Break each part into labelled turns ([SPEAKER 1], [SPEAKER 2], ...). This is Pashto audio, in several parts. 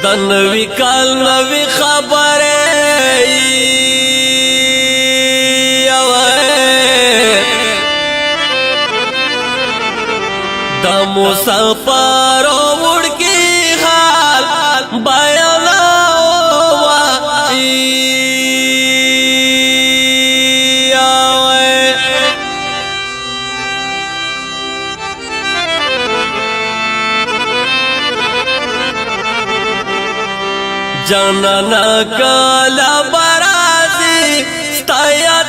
[SPEAKER 1] د نوی کال نوی خبره د مسافر وړکی حال جانانا کالا برازی ستایا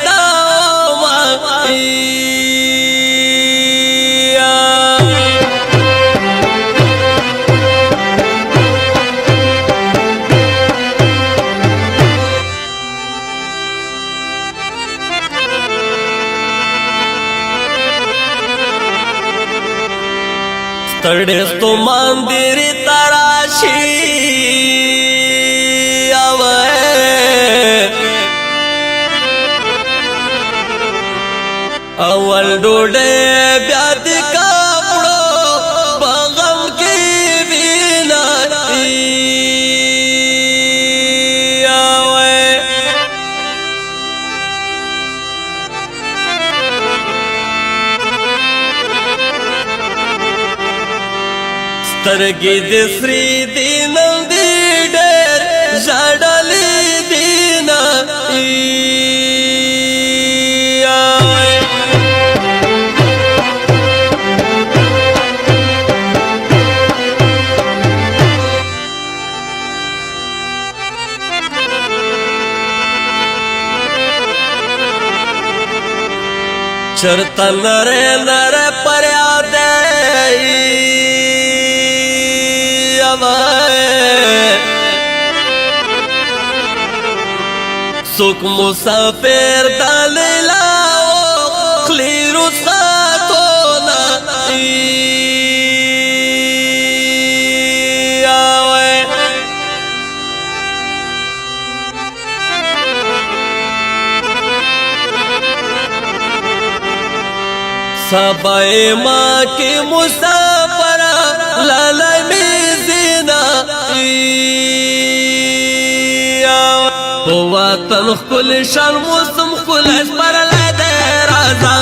[SPEAKER 1] ستړستو مندری تراشی اول ډوډۍ بیا د کپړو په غم کې وینا سترګې د سری دینم دی ډېر ژړلې دینا چرتا نرے نرے پریاد سوک مسافر دلیلا خلی رساتونا سبای ماں کی مسافر لالائی میزینا وطن خل شان موسم خل اسپر لیدے رضا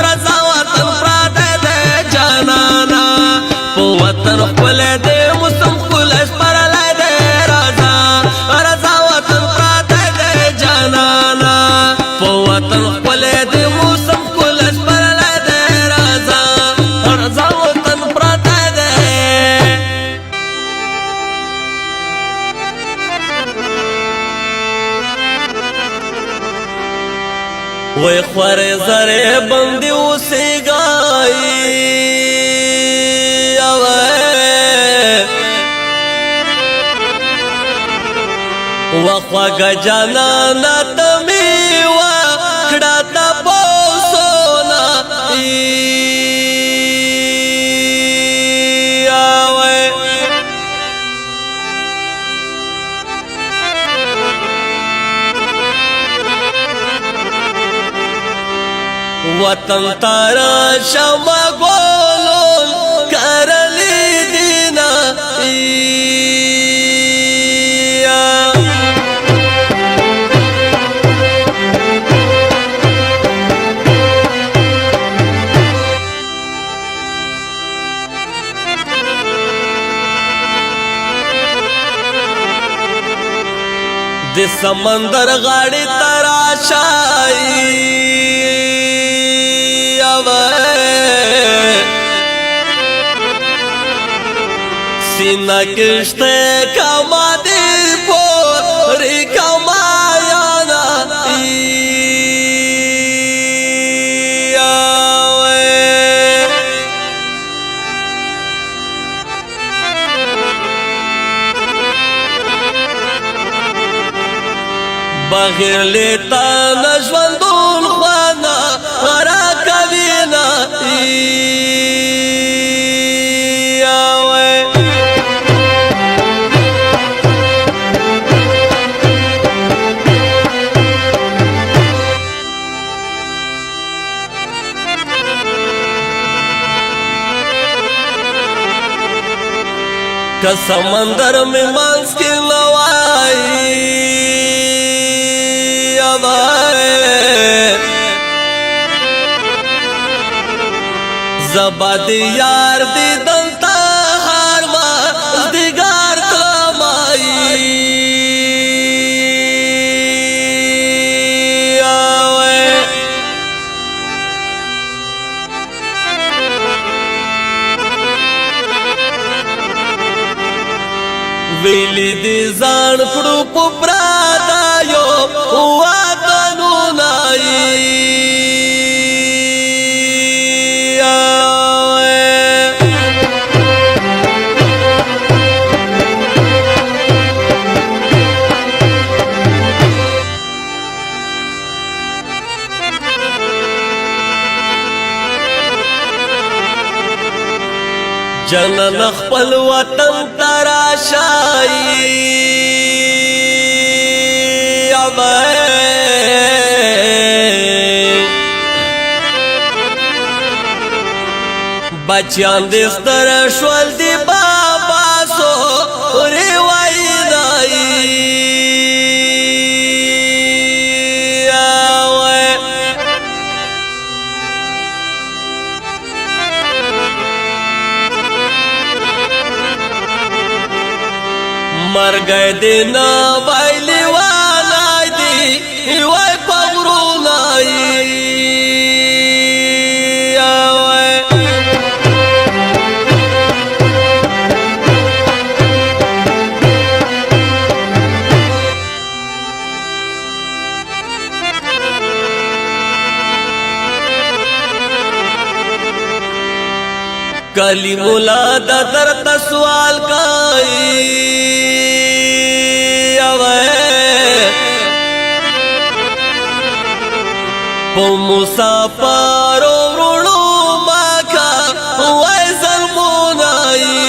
[SPEAKER 1] رضا وطن پراتے دے جانانا وطن خل دے موسم خل اسپر لیدے رضا رضا وطن پراتے دے جانانا وطن خل دے موسم خل اسپر لیدے رضا رضا وطن پراتے دے وی خوار زرے بندی اسی گائی وخوا گجانا تمی وکڑا تا پوسونا وطن تارا شما گولون کرلی دینا د سمندر غاڑی تراشائی سینہ کشتے کما دل پوری کمایانا بغیر لیتا نژوندون خوانا غرا کوینا که سمندر میں مانس کی لوائی زبا دی یار دی دلتا ہار ما دیگار کمائی ویلی دی زان کڑو پپرادا یو واتنو نائی جنن خپل وطن تراشای بچیان دې ستر شول دی بابا سو ریوای دای مر گئے دینا وائلی وانائی دی وائی پاورو نائی کلی مولا دا درد سوال کائی پو مسافرو ورونو ماکا وای ظلمونائی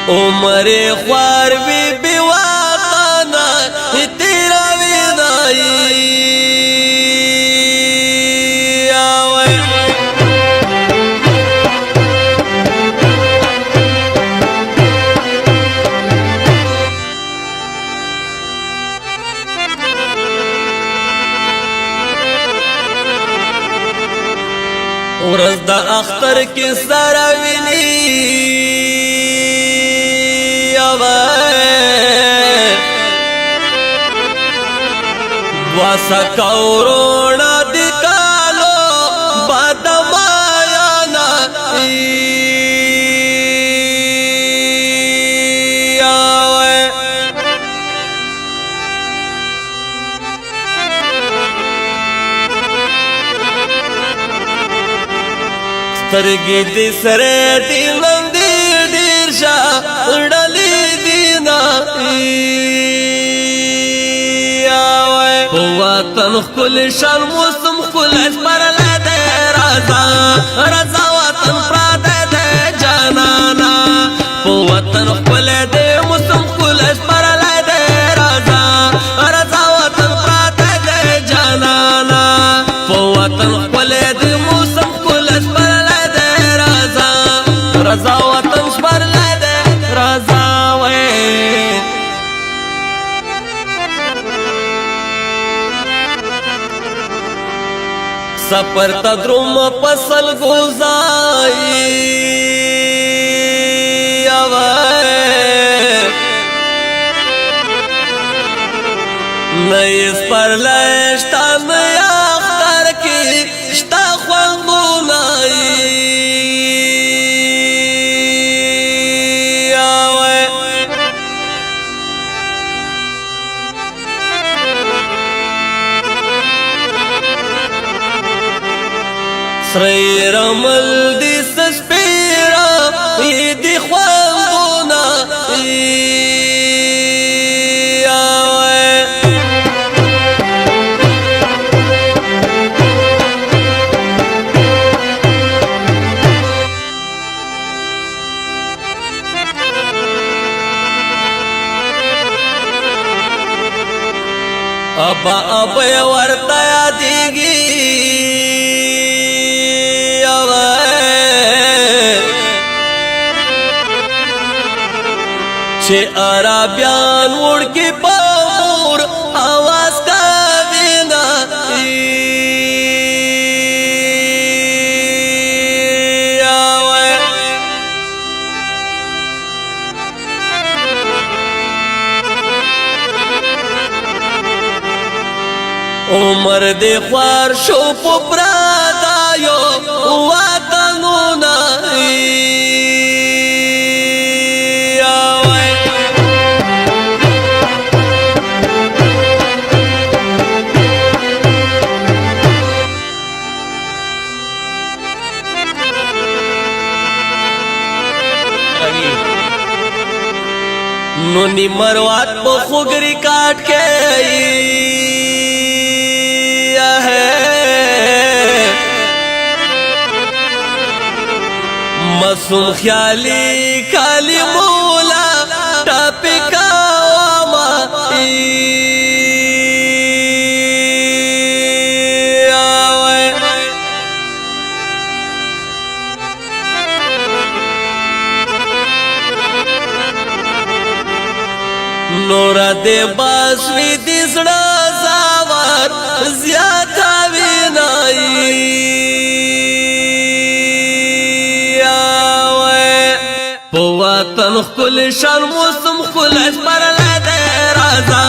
[SPEAKER 1] عمر خوار بی بی واقعنا تیرا وینائی ورځ د اختر کې سره ویني واسا کورونا دی کالو باد مایانا سترگی دی سرے دی لندی دیر شا ڈلی دینا وطن خل شان موسم خل اسپر لدے رضا رضا وطن پرادے دے جانانا وطن خل دے موسم خل اسپر لدے رضا رضا وطن پرادے دے جانانا وطن خل دے موسم خل اسپر لدے رضا رضا وطن اسپر لدے رضا سفر تدروم پسل گوزائی نیس پر لیشتا نیا اختر کی شتا خوانگو نائی سری رمل دی سسپیرا دی خواندونا ابا ابا ورطا یادیگی چه عربیان وڑکی پامور آواز کا دینا عمر دی خوار شو پو پرادایو وطنونا نونی مروات پو خوگری کاٹ کے مسوم خیالی کالی مولا ٹاپی کاواما نورا دے باسوی دیسڑا زاوار زیادہ وینائی وطن خل شرم وسم خل اسپر لدے رضا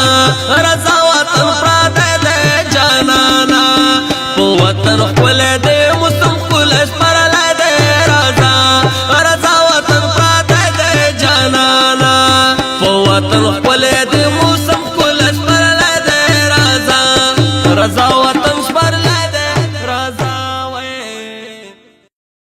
[SPEAKER 1] رضا وطن پرادے دے جانانا وطن خل دے وسم خل اسپر لدے رضا رضا وطن پرادے دے جانانا وطن